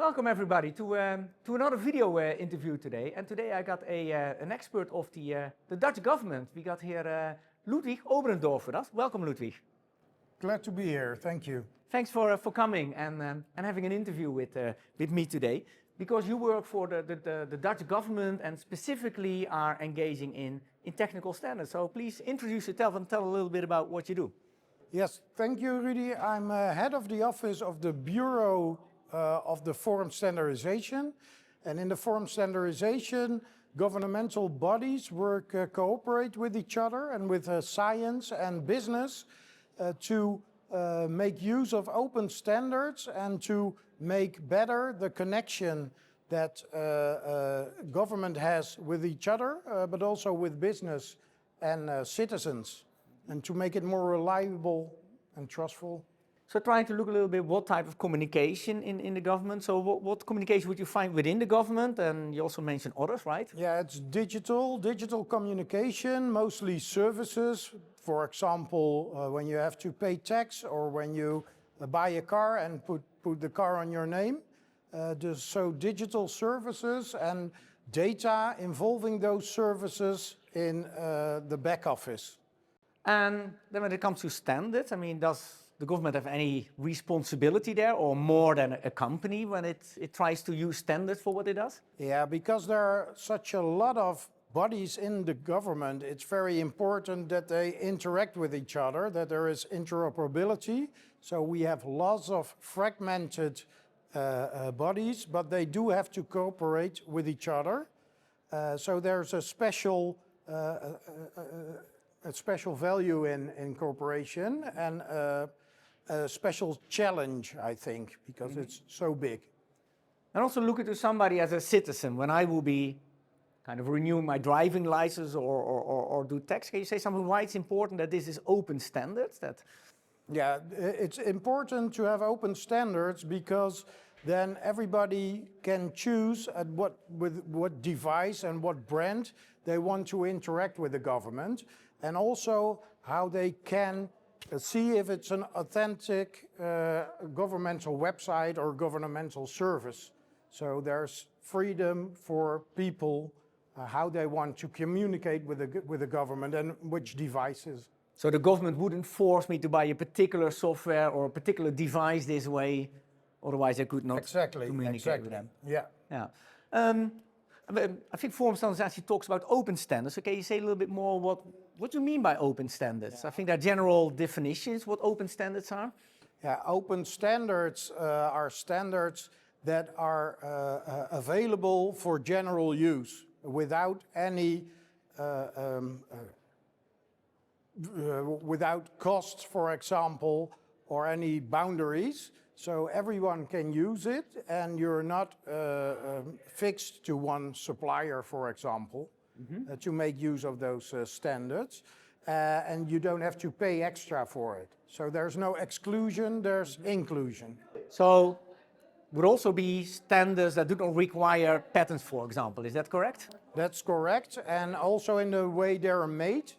Welcome everybody to another video interview today. And today I got an expert of the Dutch government. We got here Ludwig Oberendorff with us. Welcome, Ludwig. Glad to be here. Thank you. Thanks for coming and having an interview with me today. Because you work for the Dutch government and specifically are engaging in technical standards. So please introduce yourself and tell a little bit about what you do. Yes, thank you, Rudy. I'm head of the office of the Bureau of the Forum Standardization. And in the Forum Standardization, governmental bodies cooperate with each other and with science and business to make use of open standards and to make better the connection that government has with each other, but also with business and citizens, and to make it more reliable and trustful. So trying to look a little bit what type of communication in the government. So what communication would you find within the government? And you also mentioned others, right? Yeah, it's digital communication, mostly services. For example, when you have to pay tax or when you buy a car and put the car on your name. So digital services and data involving those services in the back office. And then when it comes to standards, I mean, does the government have any responsibility there or more than a company when it tries to use standards for what it does? Yeah, because there are such a lot of bodies in the government, it's very important that they interact with each other, that there is interoperability. So we have lots of fragmented bodies, but they do have to cooperate with each other. So there's a special value in cooperation and a special challenge, I think, because it's so big. And also look at somebody as a citizen. When I will be kind of renewing my driving license or do tax, can you say something why it's important that this is open standards? Yeah, it's important to have open standards because then everybody can choose with what device and what brand they want to interact with the government, and also how they can see if it's an authentic governmental website or governmental service. So there's freedom for people how they want to communicate with the government and which devices. So the government wouldn't force me to buy a particular software or a particular device this way, otherwise I could not communicate with them. Yeah. I think Forum Standaardisatie talks about open standards. So can you say a little bit more what you mean by open standards? I think there are general definitions what open standards are. Yeah, open standards are standards that are available for general use without any without costs, for example, or any boundaries. So everyone can use it and you're not fixed to one supplier, for example, to make use of those standards. And you don't have to pay extra for it. So there's no exclusion, there's inclusion. So would also be standards that do not require patents, for example. Is that correct? That's correct. And also in the way they're made,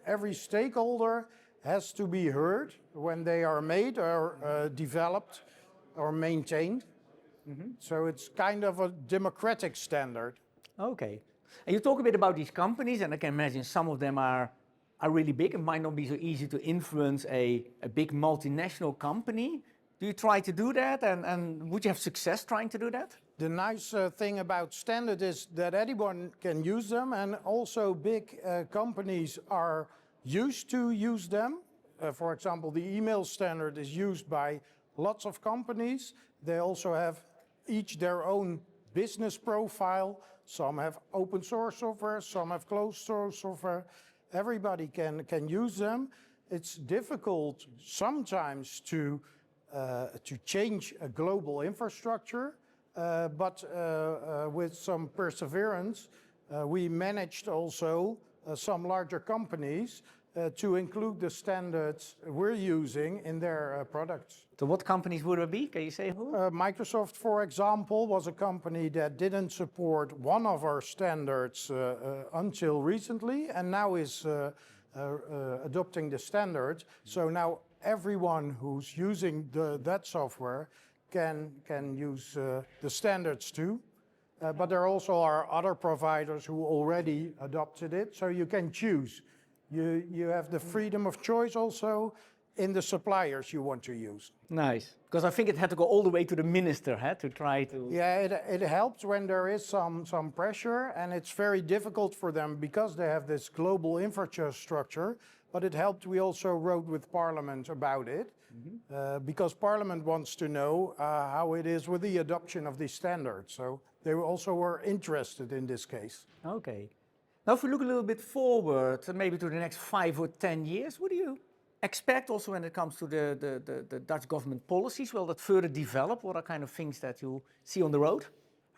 every stakeholder has to be heard when they are made or developed or maintained. So it's kind of a democratic standard. Okay. And you talk a bit about these companies, and I can imagine some of them are really big. It might not be so easy to influence a big multinational company. Do you try to do that, and would you have success trying to do that? The nice thing about standard is that anyone can use them, and also big companies are used to use them. For example, the email standard is used by lots of companies. They also have each their own business profile. Some have open source software, some have closed source software. Everybody can use them. It's difficult sometimes to change a global infrastructure, but with some perseverance, we managed also some larger companies to include the standards we're using in their products. So what companies would it be? Can you say who? Microsoft, for example, was a company that didn't support one of our standards until recently, and now is adopting the standard. So now everyone who's using that software can use the standards too. But there also are other providers who already adopted it, so you can choose. You have the freedom of choice also in the suppliers you want to use. Nice, because I think it had to go all the way to the minister, to try to... Yeah, it helps when there is some pressure, and it's very difficult for them because they have this global infrastructure, but it helped. We also wrote with Parliament about it, because Parliament wants to know how it is with the adoption of these standards. So they also were interested in this case. Okay. Now if we look a little bit forward, maybe to the next 5 or 10 years, what do you expect also when it comes to the Dutch government policies? Will that further develop? What are kind of things that you see on the road?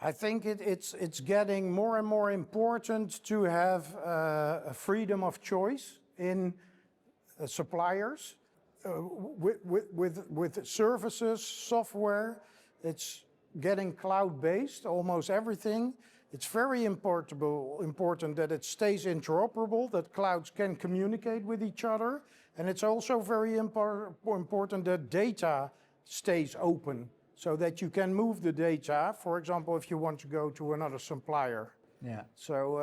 I think it's getting more and more important to have a freedom of choice in suppliers with services, software. It's getting cloud-based, almost everything. It's very important that it stays interoperable, that clouds can communicate with each other. And it's also very important that data stays open so that you can move the data, for example, if you want to go to another supplier. Yeah. So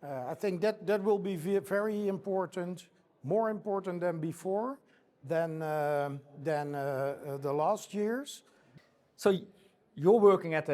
I think that will be very important, more important than before, than the last years. So you're working at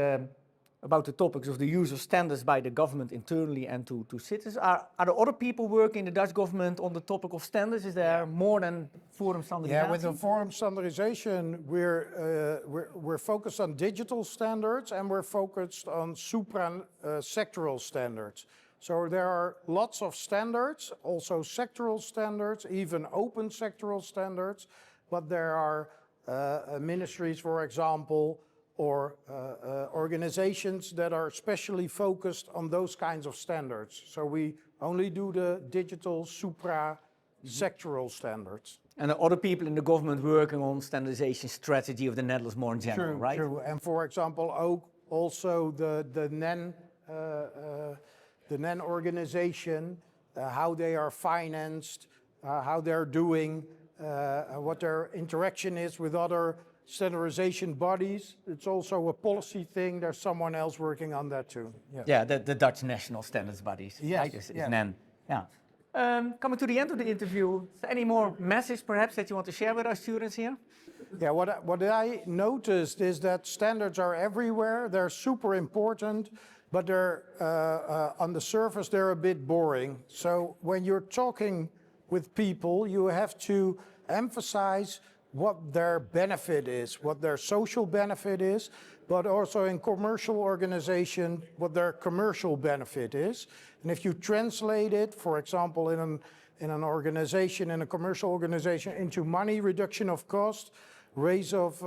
about the topics of the use of standards by the government internally and to citizens. Are there other people working in the Dutch government on the topic of standards? Is there more than Forum Standaardisatie? Yeah, with the Forum Standaardisation, we're focused on digital standards and we're focused on sectoral standards. So there are lots of standards, also sectoral standards, even open sectoral standards, but there are ministries, for example, or organizations that are specially focused on those kinds of standards. So we only do the digital sectoral standards. And there are other people in the government working on standardization strategy of the Netherlands more in general, True, right? True. And for example, also the NEN organization, how they are financed, how they're doing, what their interaction is with other standardization bodies. It's also a policy thing. There's someone else working on that too. Yes. Yeah, the Dutch national standards bodies. Yes, Right? Is yes. NEN. Yeah. Coming to the end of the interview, is there any more message perhaps that you want to share with our students here? Yeah, what I noticed is that standards are everywhere. They're super important, but they're on the surface they're a bit boring. So when you're talking with people, you have to emphasize what their benefit is, what their social benefit is, but also in commercial organization, what their commercial benefit is. And if you translate it, for example, in an organization, in a commercial organization, into money, reduction of cost, raise of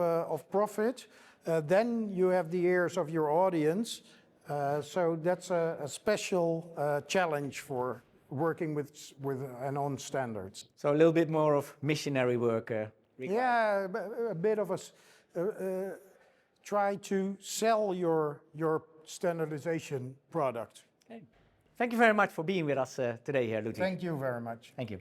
profit, then you have the ears of your audience. So that's a special challenge for working with and on standards. So a little bit more of missionary work. Yeah, a bit of try to sell your standardization product. Okay. Thank you very much for being with us today here, Ludwig. Thank you very much. Thank you.